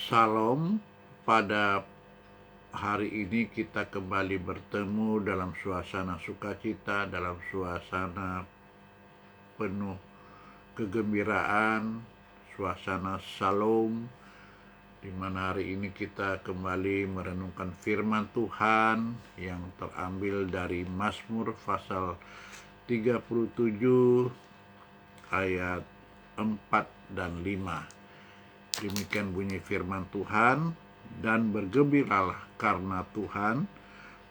Salam, pada hari ini kita kembali bertemu dalam suasana sukacita, dalam suasana penuh kegembiraan, suasana Shalom, di mana hari ini kita kembali merenungkan firman Tuhan yang terambil dari Mazmur pasal 37 ayat 4 dan 5. Demikian bunyi firman Tuhan, dan bergembiralah karena Tuhan,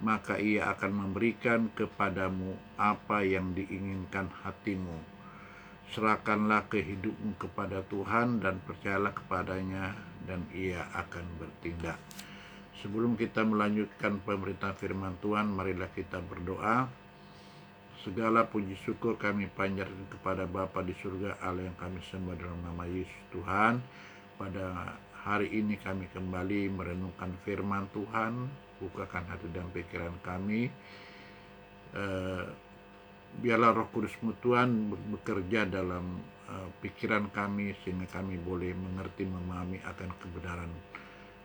maka Ia akan memberikan kepadamu apa yang diinginkan hatimu. Serahkanlah kehidupmu kepada Tuhan dan percayalah kepadanya, dan Ia akan bertindak. Sebelum kita melanjutkan pemberitaan firman Tuhan, marilah kita berdoa. Segala puji syukur kami panjatkan kepada Bapa di surga, Allah yang kami sembah dalam nama Yesus Tuhan. Pada hari ini kami kembali merenungkan firman Tuhan. Bukakan hati dan pikiran kami. Biarlah Roh Kudus-Mu Tuhan bekerja dalam pikiran kami, sehingga kami boleh mengerti, memahami akan kebenaran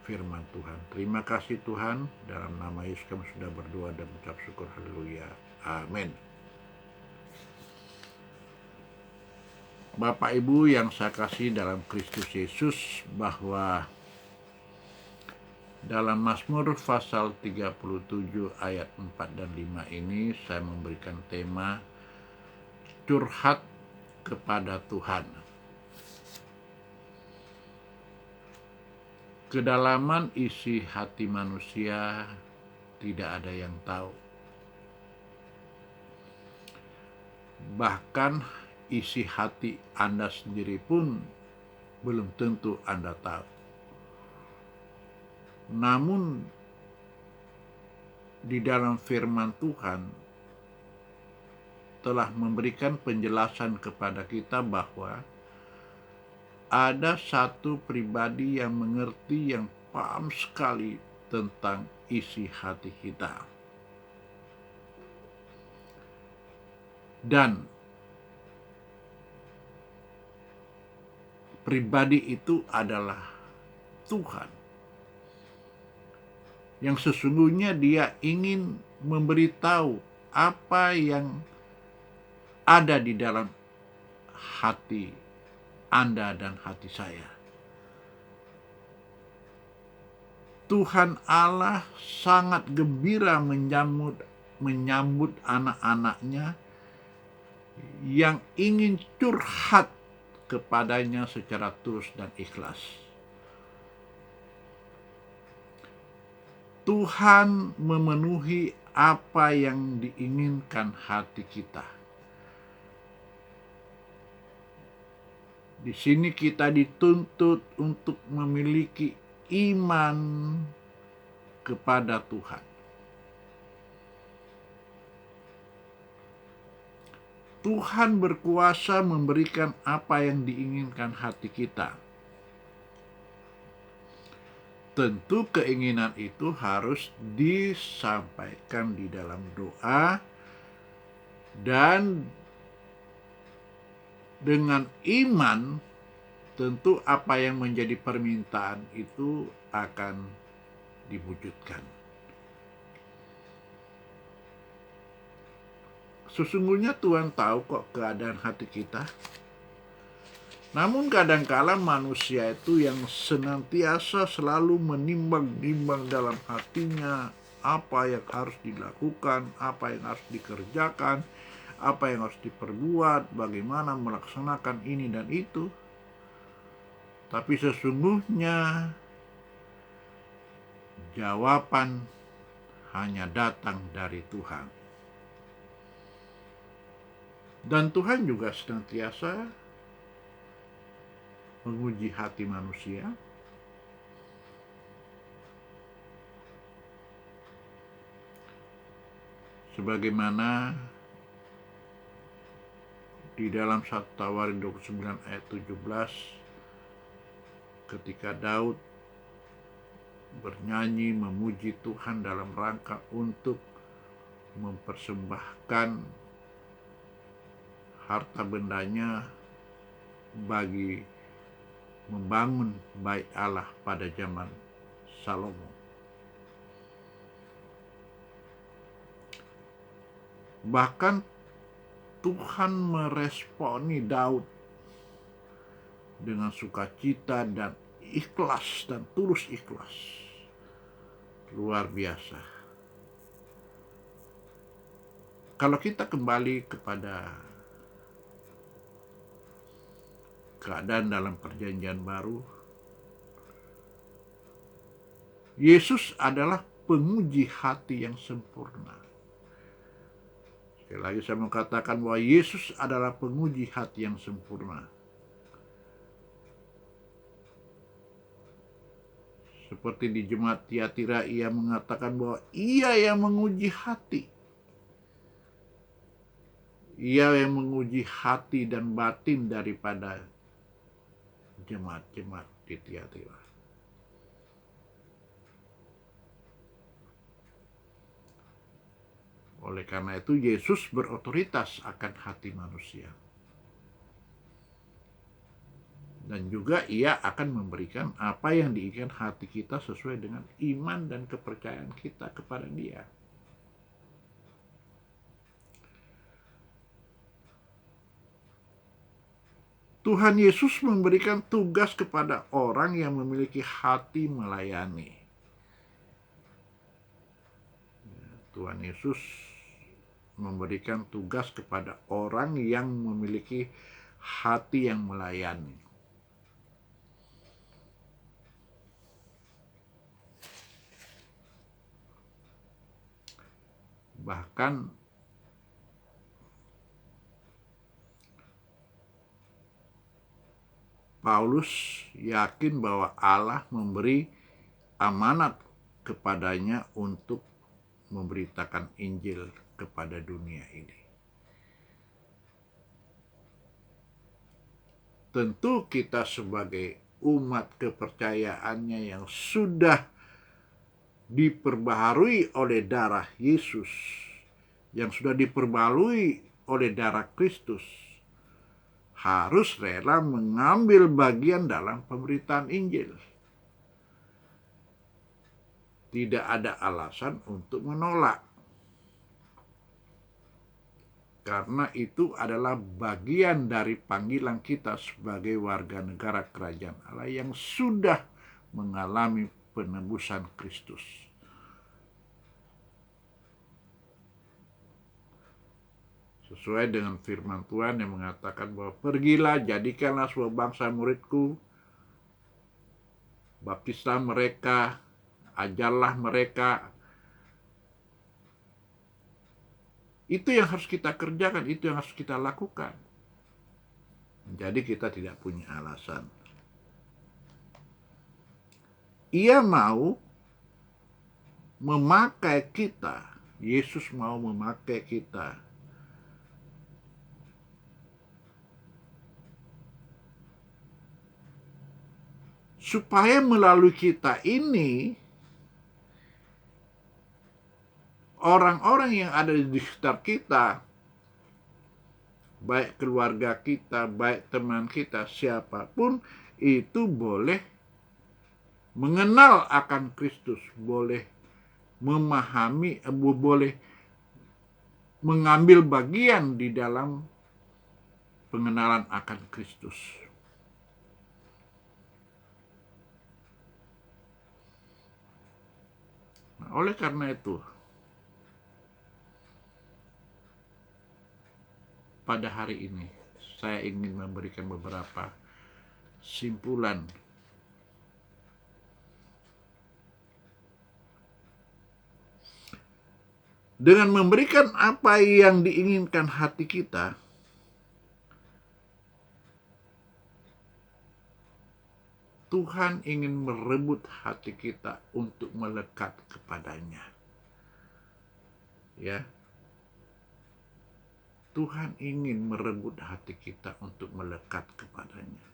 firman Tuhan. Terima kasih Tuhan. Dalam nama Yesus kami sudah berdoa dan mengucap syukur. Haleluya. Amin. Bapak Ibu yang saya kasih dalam Kristus Yesus, bahwa dalam Mazmur pasal 37 ayat 4 dan 5 ini saya memberikan tema curhat kepada Tuhan. Kedalaman isi hati manusia tidak ada yang tahu. Bahkan isi hati Anda sendiri pun belum tentu Anda tahu. Namun di dalam firman Tuhan telah memberikan penjelasan kepada kita bahwa ada satu pribadi yang mengerti, yang paham sekali tentang isi hati kita. Dan pribadi itu adalah Tuhan, yang sesungguhnya Dia ingin memberitahu apa yang ada di dalam hati Anda dan hati saya. Tuhan Allah sangat gembira menyambut anak-anaknya yang ingin curhat kepadanya secara tulus dan ikhlas. Tuhan memenuhi apa yang diinginkan hati kita. Di sini kita dituntut untuk memiliki iman kepada Tuhan. Tuhan berkuasa memberikan apa yang diinginkan hati kita. Tentu keinginan itu harus disampaikan di dalam doa, dan dengan iman tentu apa yang menjadi permintaan itu akan diwujudkan. Sesungguhnya Tuhan tahu kok keadaan hati kita. Namun kadangkala manusia itu yang senantiasa selalu menimbang-nimbang dalam hatinya apa yang harus dilakukan, apa yang harus dikerjakan, apa yang harus diperbuat, bagaimana melaksanakan ini dan itu. Tapi sesungguhnya jawaban hanya datang dari Tuhan. Dan Tuhan juga senantiasa menguji hati manusia. Sebagaimana di dalam 1 Tawarin 29 ayat 17, ketika Daud bernyanyi memuji Tuhan dalam rangka untuk mempersembahkan harta bendanya bagi membangun bait Allah pada zaman Salomo. Bahkan Tuhan meresponi Daud dengan sukacita dan ikhlas dan tulus ikhlas. Luar biasa. Kalau kita kembali kepada keadaan dalam perjanjian baru, Yesus adalah penguji hati yang sempurna. Sekali lagi saya mengatakan bahwa Yesus adalah penguji hati yang sempurna. Seperti di jemaat Tiatira, ia mengatakan bahwa ia yang menguji hati. Ia yang menguji hati dan batin daripada jemaat-jemaat di Tiatira. Oleh karena itu, Yesus berotoritas akan hati manusia. Dan juga ia akan memberikan apa yang diinginkan hati kita sesuai dengan iman dan kepercayaan kita kepada Dia. Tuhan Yesus memberikan tugas kepada orang yang memiliki hati melayani. Tuhan Yesus memberikan tugas kepada orang yang memiliki hati yang melayani. Bahkan Paulus yakin bahwa Allah memberi amanat kepadanya untuk memberitakan Injil kepada dunia ini. Tentu kita sebagai umat kepercayaannya yang sudah diperbaharui oleh darah Yesus, yang sudah diperbarui oleh darah Kristus, harus rela mengambil bagian dalam pemberitaan Injil. Tidak ada alasan untuk menolak. Karena itu adalah bagian dari panggilan kita sebagai warga negara kerajaan Allah yang sudah mengalami penebusan Kristus. Sesuai dengan firman Tuhan yang mengatakan bahwa pergilah, jadikanlah semua bangsa muridku, baptislah mereka, ajarlah mereka. Itu yang harus kita kerjakan, itu yang harus kita lakukan. Jadi kita tidak punya alasan. Ia mau memakai kita, Yesus mau memakai kita supaya melalui kita ini orang-orang yang ada di sekitar kita, baik keluarga kita, baik teman kita, siapapun itu boleh mengenal akan Kristus, boleh memahami, boleh mengambil bagian di dalam pengenalan akan Kristus. Nah, oleh karena itu, pada hari ini saya ingin memberikan beberapa simpulan dengan memberikan apa yang diinginkan hati kita. Tuhan ingin merebut hati kita untuk melekat kepadanya. Ya. Tuhan ingin merebut hati kita untuk melekat kepadanya.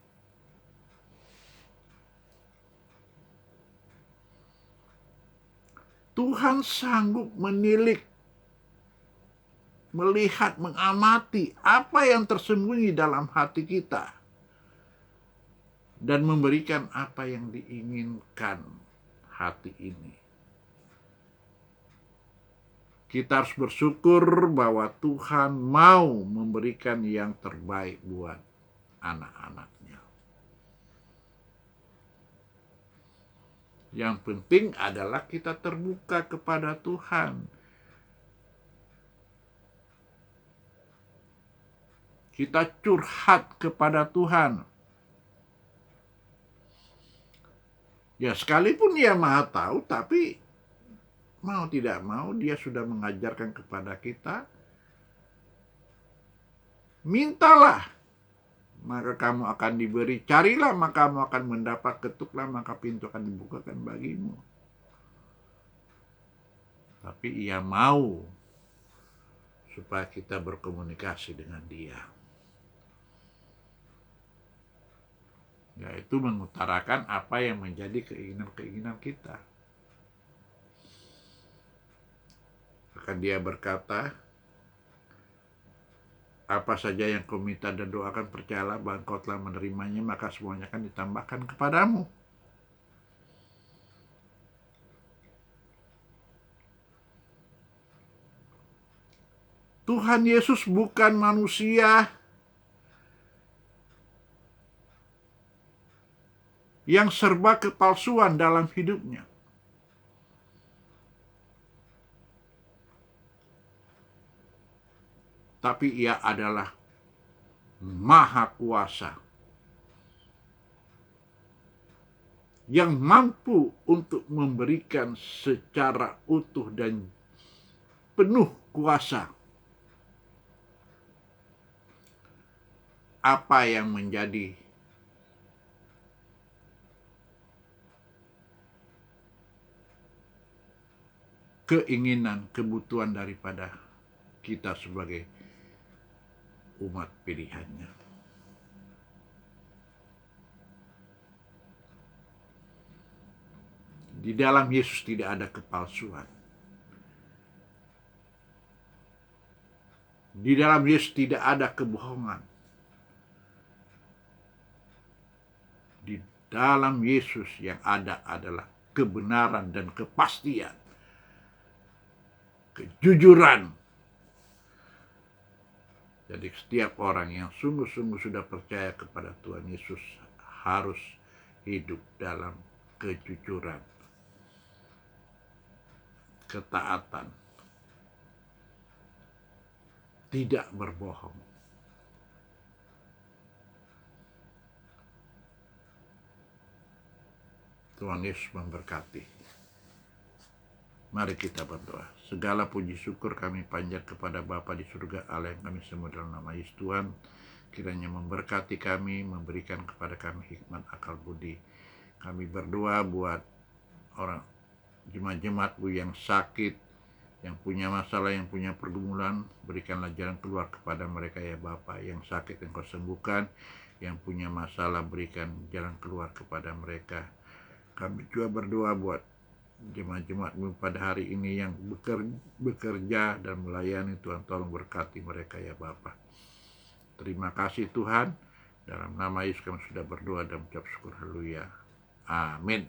Tuhan sanggup menilik, melihat, mengamati apa yang tersembunyi dalam hati kita. dan memberikan apa yang diinginkan hati ini. Kita harus bersyukur bahwa Tuhan mau memberikan yang terbaik buat anak-anaknya. Yang penting adalah kita terbuka kepada Tuhan. Kita curhat kepada Tuhan. Ya sekalipun Dia Maha Tahu, tapi mau tidak mau Dia sudah mengajarkan kepada kita, mintalah maka kamu akan diberi, carilah maka kamu akan mendapat, ketuklah maka pintu akan dibukakan bagimu. Tapi Ia mau supaya kita berkomunikasi dengan Dia, yaitu mengutarakan apa yang menjadi keinginan-keinginan kita. Maka Dia berkata, apa saja yang kau minta dan doakan, percayalah bahwa kau telah menerimanya, maka semuanya akan ditambahkan kepadamu. Tuhan Yesus bukan manusia yang serba kepalsuan dalam hidupnya. Tapi Ia adalah Maha Kuasa yang mampu untuk memberikan secara utuh dan penuh kuasa apa yang menjadi keinginan, kebutuhan daripada kita sebagai umat pilihannya. Di dalam Yesus tidak ada kepalsuan. Di dalam Yesus tidak ada kebohongan. Di dalam Yesus yang ada adalah kebenaran dan kepastian, kejujuran. Jadi setiap orang yang sungguh-sungguh sudah percaya kepada Tuhan Yesus harus hidup dalam kejujuran, ketaatan, tidak berbohong. Tuhan Yesus memberkati. Mari kita berdoa. Segala puji syukur kami panjat kepada Bapa di surga, Allah yang kami sembah dalam nama Yesus Tuhan. Kiranya memberkati kami, memberikan kepada kami hikmat, akal budi. Kami berdoa buat orang jemaat-jemaat-Bu yang sakit, yang punya masalah, yang punya pergumulan, berikanlah jalan keluar kepada mereka ya Bapa. Yang sakit Engkau sembuhkan, yang punya masalah berikan jalan keluar kepada mereka. Kami juga berdoa buat jemaat-jemaat-Mu pada hari ini yang bekerja dan melayani. Tuhan tolong berkati mereka ya Bapa. Terima kasih Tuhan. Dalam nama Yesus kami sudah berdoa dan mengucap syukur. Haleluya. Amin.